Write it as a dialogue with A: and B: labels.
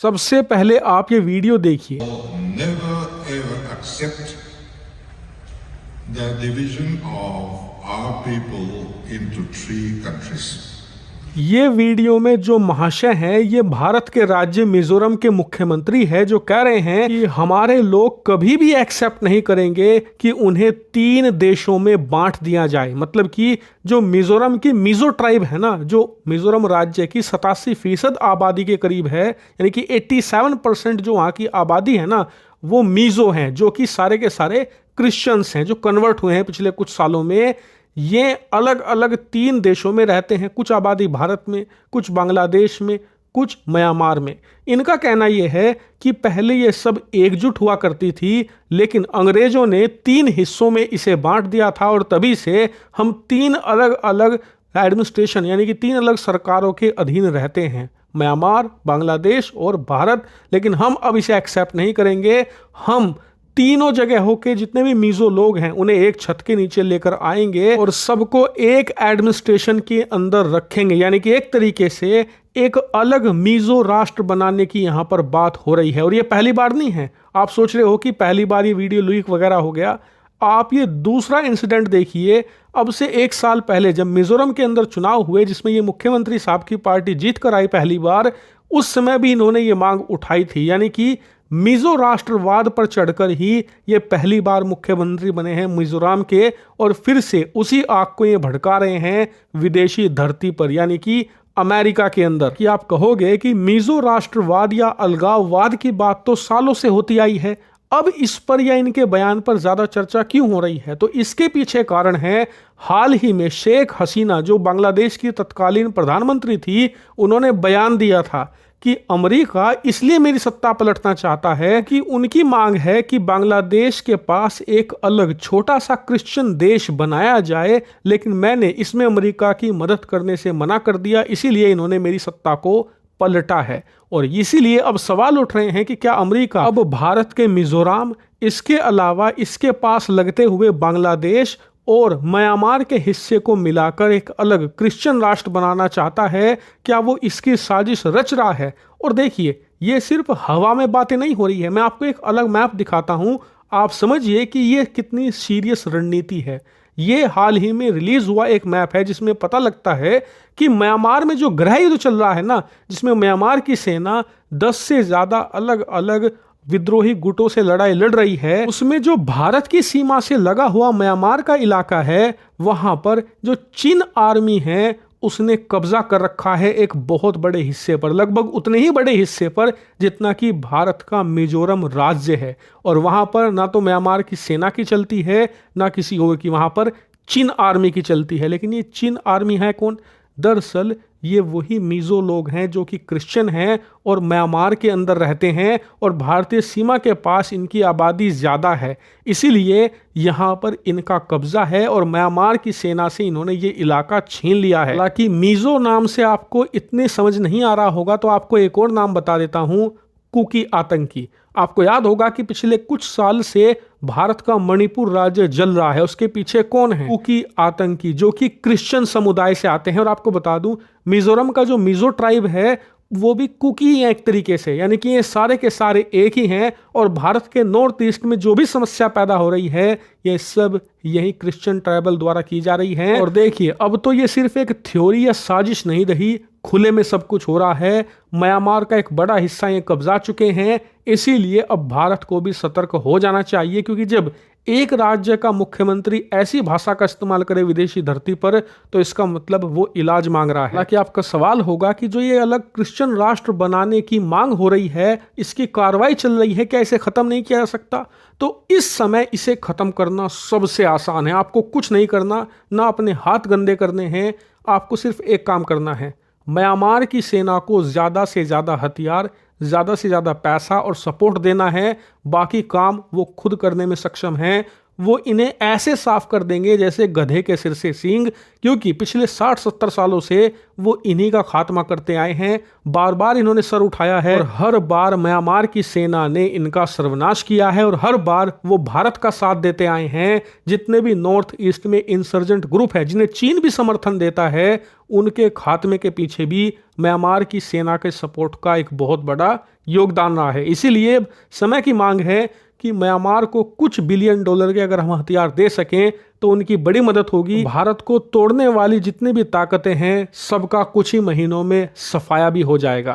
A: सबसे पहले आप ये वीडियो देखिए।
B: Never ever accept the division of our people into three countries.
A: ये वीडियो में जो महाशय हैं ये भारत के राज्य मिजोरम के मुख्यमंत्री है, जो कह रहे हैं कि हमारे लोग कभी भी एक्सेप्ट नहीं करेंगे कि उन्हें 3 देशों में बांट दिया जाए। मतलब कि जो मिजोरम की मिजो ट्राइब है ना, जो मिजोरम राज्य की 87% आबादी के करीब है, यानी कि 87% जो वहाँ की आबादी है ना वो मिजो हैं, जो कि सारे के सारे क्रिश्चियंस हैं जो कन्वर्ट हुए हैं पिछले कुछ सालों में। ये अलग अलग 3 देशों में रहते हैं, कुछ आबादी भारत में, कुछ बांग्लादेश में, कुछ म्यांमार में। इनका कहना यह है कि पहले ये सब एकजुट हुआ करती थी, लेकिन अंग्रेजों ने 3 हिस्सों में इसे बांट दिया था और तभी से हम 3 अलग अलग एडमिनिस्ट्रेशन यानी कि 3 अलग सरकारों के अधीन रहते हैं, म्यांमार, बांग्लादेश और भारत। लेकिन हम अब इसे एक्सेप्ट नहीं करेंगे। हम तीनों जगह होके जितने भी मिजो लोग हैं उन्हें एक छत के नीचे लेकर आएंगे और सबको एक एडमिनिस्ट्रेशन के अंदर रखेंगे, यानी कि एक तरीके से एक अलग मिजो राष्ट्र बनाने की यहाँ पर बात हो रही है। और ये पहली बार नहीं है। आप सोच रहे हो कि पहली बार ये वीडियो लीक वगैरह हो गया। आप ये दूसरा इंसिडेंट देखिए। अब से 1 साल पहले जब मिजोरम के अंदर चुनाव हुए, जिसमें ये मुख्यमंत्री साहब की पार्टी जीत कर आई पहली बार, उस समय भी इन्होंने ये मांग उठाई थी, यानी कि मिजो राष्ट्रवाद पर चढ़कर ही ये पहली बार मुख्यमंत्री बने हैं मिजोरम के। और फिर से उसी आग को ये भड़का रहे हैं विदेशी धरती पर, यानी कि अमेरिका के अंदर। कि आप कहोगे कि मिजो राष्ट्रवाद या अलगाववाद की बात तो सालों से होती आई है, अब इस पर या इनके बयान पर ज्यादा चर्चा क्यों हो रही है? तो इसके पीछे कारण है, हाल ही में शेख हसीना जो बांग्लादेश की तत्कालीन प्रधानमंत्री थी, उन्होंने बयान दिया था कि अमेरिका इसलिए मेरी सत्ता पलटना चाहता है कि उनकी मांग है कि बांग्लादेश के पास एक अलग छोटा सा क्रिश्चियन देश बनाया जाए, लेकिन मैंने इसमें अमेरिका की मदद करने से मना कर दिया, इसीलिए इन्होंने मेरी सत्ता को पलटा है। और इसीलिए अब सवाल उठ रहे हैं कि क्या अमेरिका अब भारत के मिजोरम, इसके अलावा इसके पास लगते हुए बांग्लादेश और म्यांमार के हिस्से को मिलाकर एक अलग क्रिश्चियन राष्ट्र बनाना चाहता है? क्या वो इसकी साजिश रच रहा है? और देखिए, ये सिर्फ हवा में बातें नहीं हो रही है। मैं आपको एक अलग मैप दिखाता हूं, आप समझिए कि ये कितनी सीरियस रणनीति है। ये हाल ही में रिलीज हुआ एक मैप है जिसमें पता लगता है कि म्यांमार में जो गृह युद्ध चल रहा है ना, जिसमें म्यांमार की सेना 10 से ज्यादा अलग अलग विद्रोही गुटों से लड़ाई लड़ रही है, उसमें जो भारत की सीमा से लगा हुआ म्यांमार का इलाका है, वहां पर जो चीन आर्मी है उसने कब्जा कर रखा है एक बहुत बड़े हिस्से पर, लगभग उतने ही बड़े हिस्से पर जितना कि भारत का मिजोरम राज्य है। और वहां पर ना तो म्यांमार की सेना की चलती है, ना किसी और की, वहां पर चीन आर्मी की चलती है। लेकिन ये चीन आर्मी है कौन? दरअसल ये वही मिजो लोग हैं जो कि क्रिश्चियन हैं और म्यांमार के अंदर रहते हैं, और भारतीय सीमा के पास इनकी आबादी ज़्यादा है, इसीलिए यहाँ पर इनका कब्जा है और म्यांमार की सेना से इन्होंने ये इलाका छीन लिया है। हालांकि मिजो नाम से आपको इतने समझ नहीं आ रहा होगा, तो आपको एक और नाम बता देता हूँ, कुकी आतंकी। आपको याद होगा कि पिछले कुछ साल से भारत का मणिपुर राज्य जल रहा है, उसके पीछे कौन है? कुकी आतंकी, जो कि क्रिश्चियन समुदाय से आते हैं। और आपको बता दूं, मिजोरम का जो मिजो ट्राइब है वो भी कुकी है एक तरीके से, यानी कि ये सारे के सारे एक ही हैं। और भारत के नॉर्थ ईस्ट में जो भी समस्या पैदा हो रही है, ये सब यही क्रिश्चियन ट्राइबल द्वारा की जा रही है। और देखिए, अब तो ये सिर्फ एक थ्योरी या साजिश नहीं रही, खुले में सब कुछ हो रहा है। म्यांमार का एक बड़ा हिस्सा ये कब्जा चुके हैं, इसीलिए अब भारत को भी सतर्क हो जाना चाहिए, क्योंकि जब एक राज्य का मुख्यमंत्री ऐसी भाषा का इस्तेमाल करे विदेशी धरती पर, तो इसका मतलब वो इलाज मांग रहा है। हालांकि आपका सवाल होगा कि जो ये अलग क्रिश्चियन राष्ट्र बनाने की मांग हो रही है, इसकी कार्रवाई चल रही है, क्या इसे खत्म नहीं किया जा सकता? तो इस समय इसे खत्म करना सबसे आसान है। आपको कुछ नहीं करना, ना अपने हाथ गंदे करने हैं, आपको सिर्फ एक काम करना है, म्यांमार की सेना को ज़्यादा से ज़्यादा हथियार, ज़्यादा से ज़्यादा पैसा और सपोर्ट देना है। बाकी काम वो खुद करने में सक्षम हैं। वो इन्हें ऐसे साफ कर देंगे जैसे गधे के सिर से सींग, क्योंकि पिछले 60-70 सालों से वो इन्हीं का खात्मा करते आए हैं। बार बार इन्होंने सर उठाया है और हर बार म्यांमार की सेना ने इनका सर्वनाश किया है, और हर बार वो भारत का साथ देते आए हैं। जितने भी नॉर्थ ईस्ट में इंसर्जेंट ग्रुप है, जिन्हें चीन भी समर्थन देता है, उनके खात्मे के पीछे भी म्यांमार की सेना के सपोर्ट का एक बहुत बड़ा योगदान रहा है। इसीलिए समय की मांग है कि म्यांमार को कुछ बिलियन डॉलर के अगर हम हथियार दे सकें तो उनकी बड़ी मदद होगी। भारत को तोड़ने वाली जितनी भी ताकतें हैं सबका कुछ ही महीनों में सफाया भी हो जाएगा।